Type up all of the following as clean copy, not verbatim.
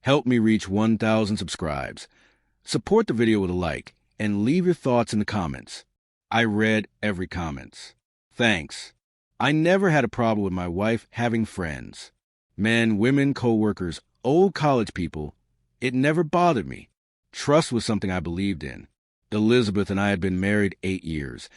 Help me reach 1,000 subscribes. Support the video with a like and leave your thoughts in the comments. I read every comment. Thanks. I never had a problem with my wife having friends. Men, women, co-workers, old college people. It never bothered me. Trust was something I believed in. Elizabeth and I had been married 8 years,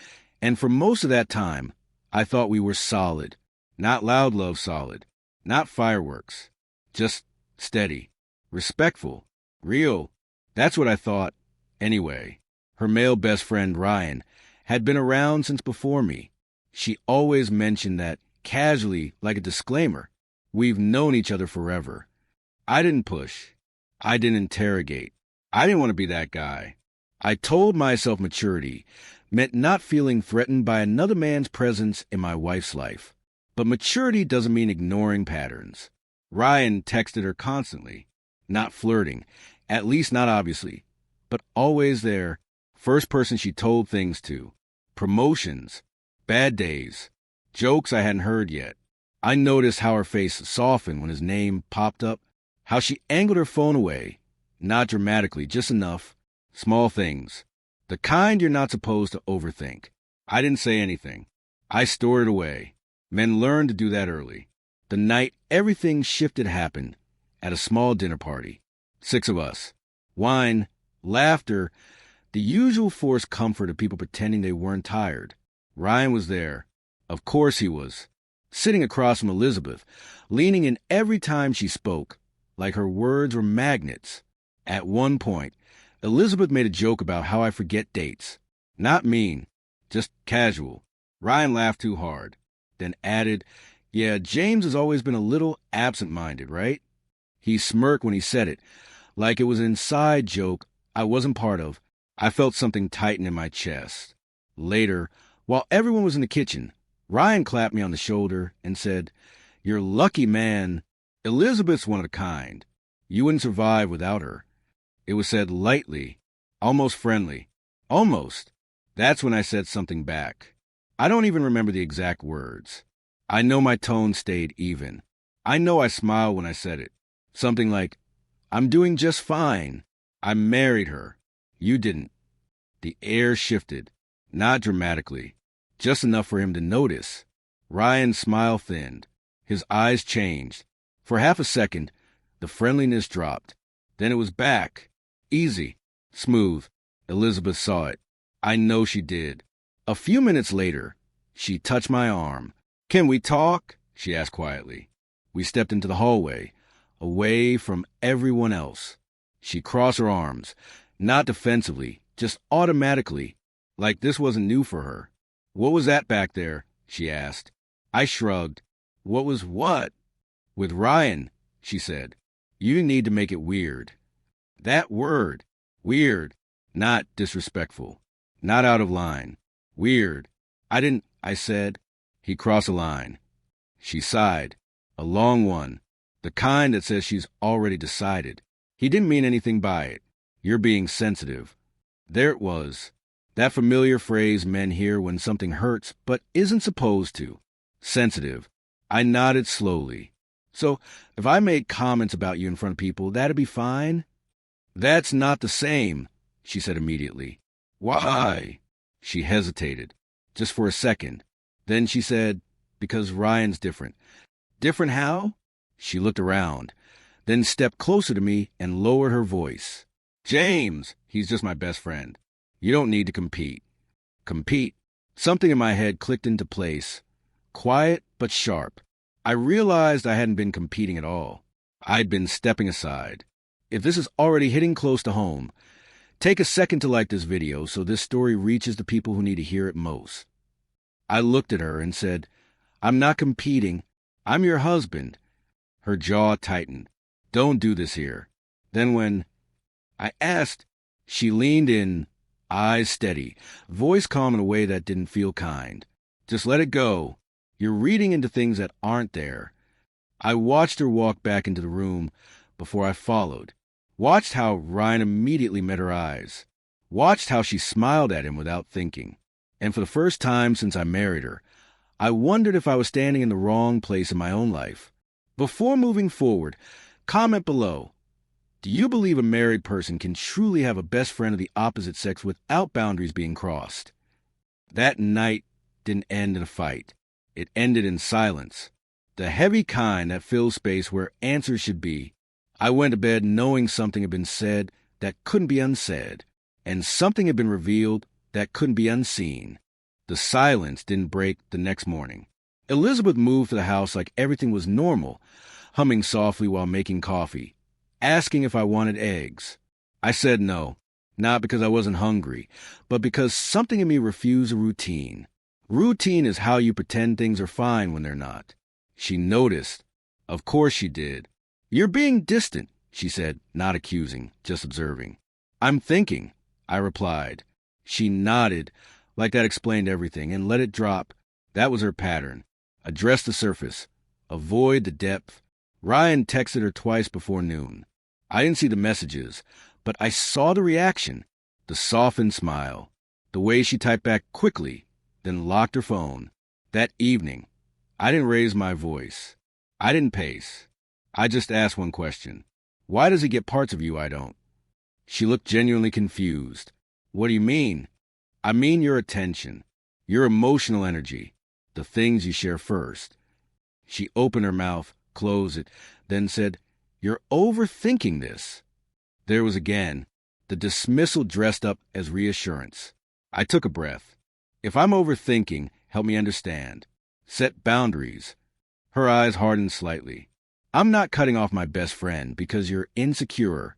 and for most of that time, I thought we were solid. Not loud love solid. Not fireworks. Just steady. Respectful. Real. That's what I thought. Anyway, her male best friend, Ryan, had been around since before me. She always mentioned that casually, like a disclaimer. We've known each other forever. I didn't push. I didn't interrogate. I didn't want to be that guy. I told myself maturity meant not feeling threatened by another man's presence in my wife's life. But maturity doesn't mean ignoring patterns. Ryan texted her constantly. Not flirting, at least not obviously, but always there. First person she told things to. Promotions. Bad days. Jokes I hadn't heard yet. I noticed how her face softened when his name popped up. How she angled her phone away. Not dramatically, just enough. Small things. The kind you're not supposed to overthink. I didn't say anything. I stored it away. Men learn to do that early. The night everything shifted happened at a small dinner party. 6 of us. Wine, laughter, the usual forced comfort of people pretending they weren't tired. Ryan was there. Of course he was. Sitting across from Elizabeth, leaning in every time she spoke, like her words were magnets. At one point, Elizabeth made a joke about how I forget dates. Not mean, just casual. Ryan laughed too hard, then added, "Yeah, James has always been a little absent-minded, right?" He smirked when he said it, like it was an inside joke I wasn't part of. I felt something tighten in my chest. Later, while everyone was in the kitchen, Ryan clapped me on the shoulder and said, "You're lucky, man. Elizabeth's one of a kind. You wouldn't survive without her." It was said lightly, almost friendly. Almost. That's when I said something back. I don't even remember the exact words. I know my tone stayed even. I know I smiled when I said it. Something like, "I'm doing just fine. I married her. You didn't." The air shifted, not dramatically, just enough for him to notice. Ryan's smile thinned. His eyes changed. For half a second, the friendliness dropped. Then it was back. Easy. Smooth. Elizabeth saw it. I know she did. A few minutes later, she touched my arm. "Can we talk?" she asked quietly. We stepped into the hallway, away from everyone else. She crossed her arms, not defensively, just automatically, like this wasn't new for her. "What was that back there?" she asked. I shrugged. "What was what?" "With Ryan," she said. "You need to make it weird." That word. Weird. Not disrespectful. Not out of line. Weird. I said. He crossed a line. She sighed. A long one. The kind that says she's already decided. He didn't mean anything by it. "You're being sensitive." There it was. That familiar phrase men hear when something hurts but isn't supposed to. Sensitive. I nodded slowly. "So, if I made comments about you in front of people, that'd be fine?" "That's not the same," she said immediately. "Why?" She hesitated, just for a second. Then she said, "Because Ryan's different." "Different how?" She looked around, then stepped closer to me and lowered her voice. "James, he's just my best friend. You don't need to compete." Compete? Something in my head clicked into place. Quiet but sharp. I realized I hadn't been competing at all. I'd been stepping aside. If this is already hitting close to home, take a second to like this video so this story reaches the people who need to hear it most. I looked at her and said, "I'm not competing. I'm your husband." Her jaw tightened. "Don't do this here." Then when I asked, she leaned in, eyes steady, voice calm in a way that didn't feel kind. "Just let it go. You're reading into things that aren't there." I watched her walk back into the room before I followed. Watched how Ryan immediately met her eyes. Watched how she smiled at him without thinking. And for the first time since I married her, I wondered if I was standing in the wrong place in my own life. Before moving forward, comment below. Do you believe a married person can truly have a best friend of the opposite sex without boundaries being crossed? That night didn't end in a fight. It ended in silence. The heavy kind that fills space where answers should be. I went to bed knowing something had been said that couldn't be unsaid, and something had been revealed that couldn't be unseen. The silence didn't break the next morning. Elizabeth moved to the house like everything was normal, humming softly while making coffee, asking if I wanted eggs. I said no, not because I wasn't hungry, but because something in me refused a routine. Routine is how you pretend things are fine when they're not. She noticed. Of course she did. You're being distant, she said, not accusing, just observing. I'm thinking, I replied. She nodded, like that explained everything, and let it drop. That was her pattern. Address the surface. Avoid the depth. Ryan texted her twice before noon. I didn't see the messages, but I saw the reaction, the softened smile, the way she typed back quickly, then locked her phone. That evening, I didn't raise my voice. I didn't pace. I just asked one question. Why does he get parts of you I don't? She looked genuinely confused. What do you mean? I mean your attention, your emotional energy, the things you share first. She opened her mouth, closed it, then said, You're overthinking this. There was again the dismissal dressed up as reassurance. I took a breath. If I'm overthinking, help me understand. Set boundaries. Her eyes hardened slightly. I'm not cutting off my best friend because you're insecure.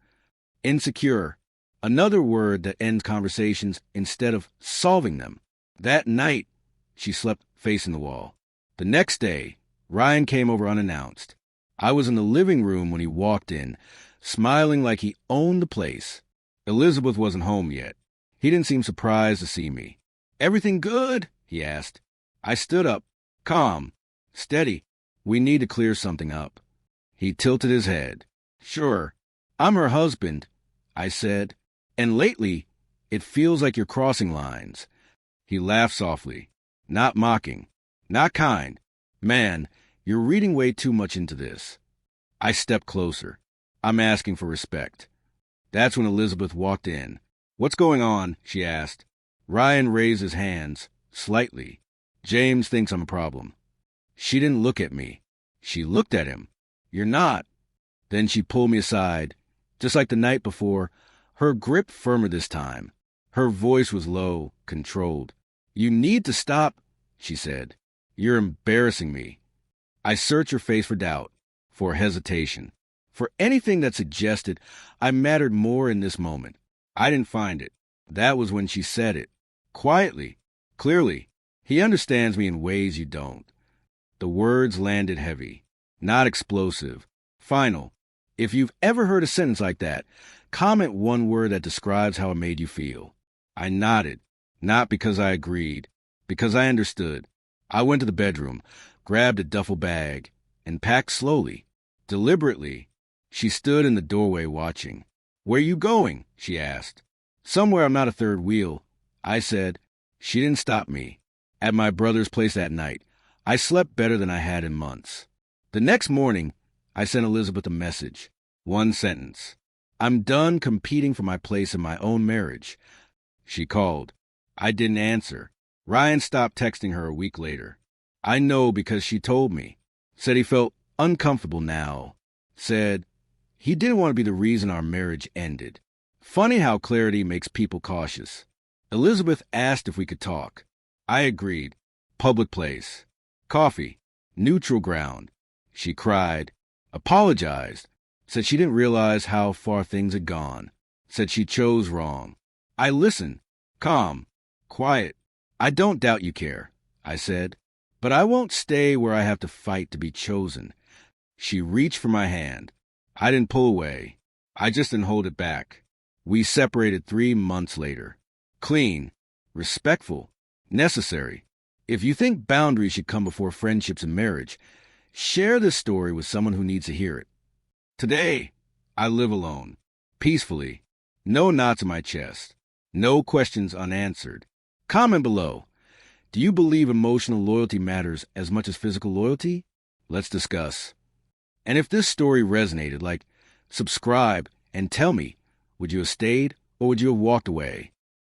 Insecure. Another word that ends conversations instead of solving them. That night, she slept facing the wall. The next day, Ryan came over unannounced. I was in the living room when he walked in, smiling like he owned the place. Elizabeth wasn't home yet. He didn't seem surprised to see me. Everything good? He asked. I stood up, calm, steady. We need to clear something up. He tilted his head. Sure, I'm her husband, I said. And lately, it feels like you're crossing lines. He laughed softly, not mocking, not kind. Man, you're reading way too much into this. I stepped closer. I'm asking for respect. That's when Elizabeth walked in. What's going on? She asked. Ryan raised his hands, slightly. James thinks I'm a problem. She didn't look at me. She looked at him. You're not. Then she pulled me aside. Just like the night before, her grip firmer this time. Her voice was low, controlled. You need to stop, she said. You're embarrassing me. I searched her face for doubt, for hesitation, for anything that suggested I mattered more in this moment. I didn't find it. That was when she said it. Quietly, clearly. He understands me in ways you don't. The words landed heavy, not explosive, final. If you've ever heard a sentence like that, comment one word that describes how it made you feel. I nodded, not because I agreed, because I understood. I went to the bedroom, grabbed a duffel bag, and packed slowly, deliberately. She stood in the doorway watching. Where you going? She asked. Somewhere I'm not a third wheel, I said. She didn't stop me. At my brother's place that night, I slept better than I had in months. The next morning, I sent Elizabeth a message. One sentence. I'm done competing for my place in my own marriage. She called. I didn't answer. Ryan stopped texting her a week later. I know because she told me. Said he felt uncomfortable now. Said he didn't want to be the reason our marriage ended. Funny how clarity makes people cautious. Elizabeth asked if we could talk. I agreed. Public place. Coffee. Neutral ground. She cried. Apologized. Said she didn't realize how far things had gone. Said she chose wrong. I listened. Calm. Quiet. I don't doubt you care, I said. But I won't stay where I have to fight to be chosen. She reached for my hand. I didn't pull away. I just didn't hold it back. We separated 3 months later. Clean. Respectful. Necessary. If you think boundaries should come before friendships and marriage, share this story with someone who needs to hear it. Today, I live alone, peacefully, no knots in my chest, no questions unanswered. Comment below. Do you believe emotional loyalty matters as much as physical loyalty? Let's discuss. And if this story resonated, subscribe and tell me, would you have stayed or would you have walked away?